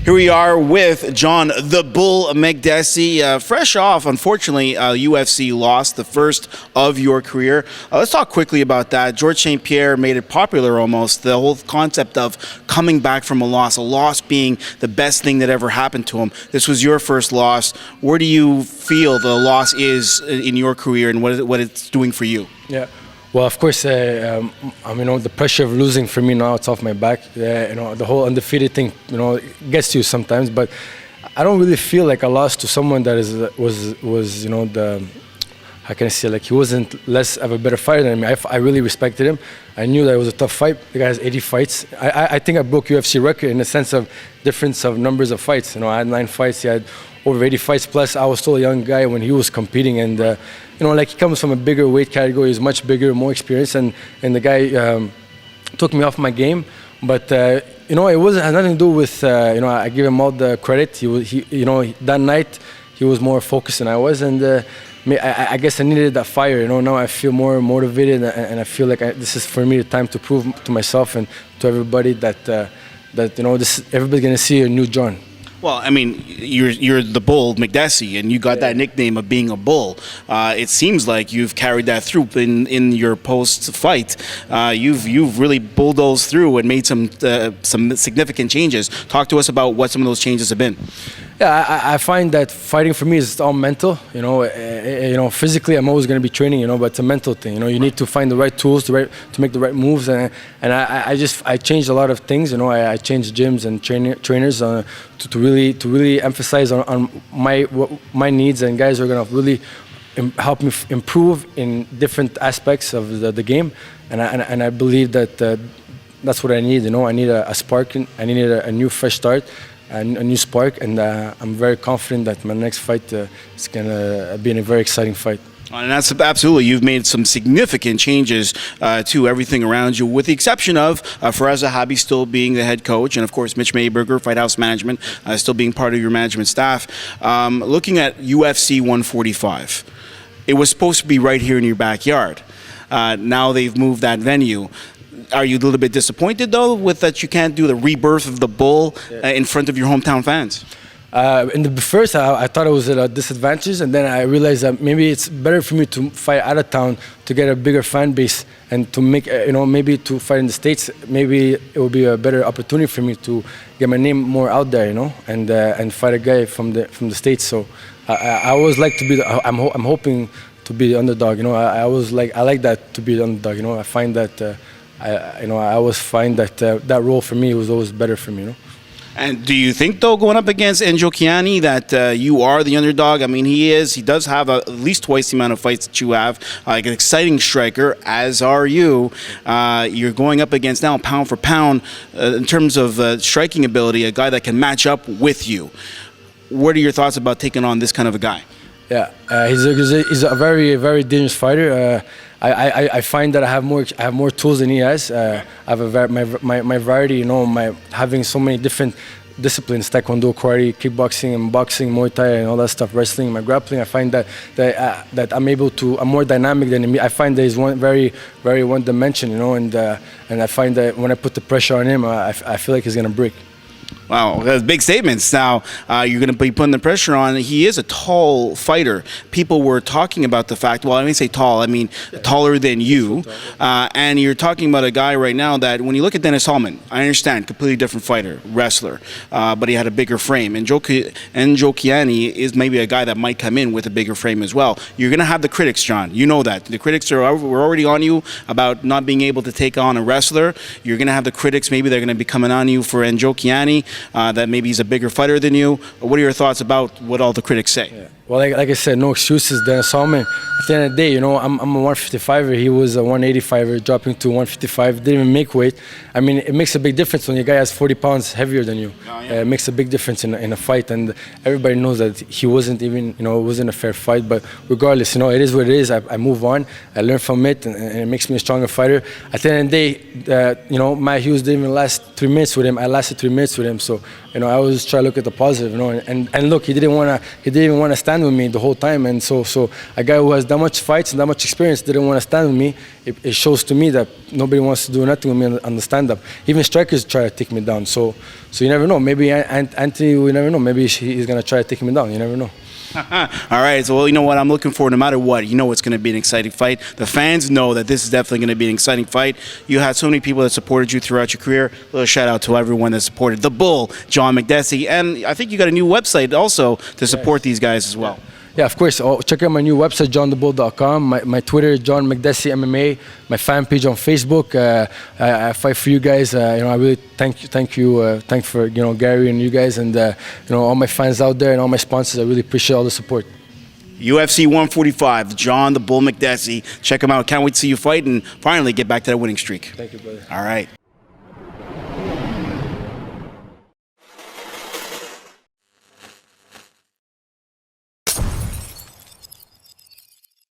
Here we are with John "The Bull" Makdessi, fresh off, unfortunately, UFC loss, the first of your career. Let's talk quickly about that. George St. Pierre made it popular almost, the whole concept of coming back from a loss being the best thing that ever happened to him. This was your first loss. Where do you feel the loss is in your career and what it's doing for you? Yeah. Well, of course, the pressure of losing for me now, it's off my back. The whole undefeated thing, gets to you sometimes. But I don't really feel like I lost to someone that was how can I say, like, he wasn't less of a better fighter than me. I really respected him. I knew that it was a tough fight. The guy has 80 fights. I think I broke UFC record in the sense of difference of numbers of fights. I had 9 fights. He had over 80 fights. Plus, I was still a young guy when he was competing, and he comes from a bigger weight category. He's much bigger, more experienced, and the guy took me off my game. But it had nothing to do with I give him all the credit. That night he was more focused than I was, and I guess I needed that fire. Now I feel more motivated, and I feel like this is for me the time to prove to myself and to everybody that everybody's gonna see a new John. Well, I mean, you're the Bull Makdessi, and you got that nickname of being a bull. It seems like you've carried that through in your post-fight. You've really bulldozed through and made some significant changes. Talk to us about what some of those changes have been. Yeah, I find that fighting for me is all mental. Physically I'm always going to be training, but it's a mental thing. You need to find the right tools to make the right moves, and I changed a lot of things. I changed gyms and trainers to really emphasize on my needs, and guys are going to really help me improve in different aspects of the game, and I believe that that's what I need. I need a spark. I need a new fresh start. A new spark, and I'm very confident that my next fight is going to be a very exciting fight. And that's absolutely, you've made some significant changes to everything around you, with the exception of Faraz Zahabi still being the head coach, and of course Mitch Mayberger, Fight House Management, still being part of your management staff. Looking at UFC 145, it was supposed to be right here in your backyard. Now they've moved that venue. Are you a little bit disappointed, though, with that you can't do the rebirth of the Bull in front of your hometown fans? In the first, I thought it was at a disadvantage, and then I realized that maybe it's better for me to fight out of town to get a bigger fan base, and to make, maybe to fight in the States, maybe it will be a better opportunity for me to get my name more out there, and fight a guy from the States. So I always like to be I'm hoping to be the underdog. I like that, to be the underdog. I find that. I always find that that role for me was always better for me. And do you think, though, going up against Njokiani, that you are the underdog? I mean, he does have at least twice the amount of fights that you have. Like an exciting striker, as are you. You're going up against now, pound for pound, in terms of striking ability, a guy that can match up with you. What are your thoughts about taking on this kind of a guy? Yeah, he's a very, very dangerous fighter. I find that I have more tools than he has. I have my variety, having so many different disciplines: taekwondo, karate, kickboxing, and boxing, Muay Thai, and all that stuff. Wrestling, my grappling. I find that I'm more dynamic than him. I find that he's very, very one dimension, and I find that when I put the pressure on him, I feel like he's gonna break. Wow, that's big statements. Now, you're going to be putting the pressure on. He is a tall fighter. People were talking about the fact, well, I didn't say tall, I mean taller than you. And you're talking about a guy right now that, when you look at Dennis Hallman, I understand, completely different fighter, wrestler, but he had a bigger frame. And Njokiani is maybe a guy that might come in with a bigger frame as well. You're going to have the critics, John. You know that. The critics were already on you about not being able to take on a wrestler. You're going to have the critics, maybe they're going to be coming on you for Njokiani. That maybe he's a bigger fighter than you. What are your thoughts about what all the critics say? Yeah. Well, like I said, no excuses. Dennis Hallman, at the end of the day, I'm a 155er. He was a 185er, dropping to 155. Didn't even make weight. I mean, it makes a big difference when your guy has 40 pounds heavier than you. Oh, yeah. It makes a big difference in a fight, and everybody knows that he wasn't even, it wasn't a fair fight. But regardless, it is what it is. I move on. I learn from it, and it makes me a stronger fighter. At the end of the day, Matt Hughes didn't even last 3 minutes with him. I lasted 3 minutes with him. So, you know, I always try to look at the positive, you know, and look, he didn't even want to stand with me the whole time. And so a guy who has that much fights and that much experience didn't want to stand with me. It shows to me that nobody wants to do nothing with me on the stand-up. Even strikers try to take me down. So you never know. Maybe Anthony, we never know. Maybe he's going to try to take me down. You never know. All right, so well, you know what I'm looking for. No matter what, you know it's going to be an exciting fight. The fans know that this is definitely going to be an exciting fight. You had so many people that supported you throughout your career. A little shout out to everyone that supported the Bull, John Makdessi, and I think you got a new website also to support these guys as well. Yeah, of course. Check out my new website, johnthebull.com. My Twitter, John Makdessi MMA. My fan page on Facebook. I fight for you guys. You know, I really thank you for, you know, Gary and you guys, and you know, all my fans out there and all my sponsors. I really appreciate all the support. UFC 145, John the Bull Makdessi. Check him out. Can't wait to see you fight and finally get back to that winning streak. Thank you, brother. All right.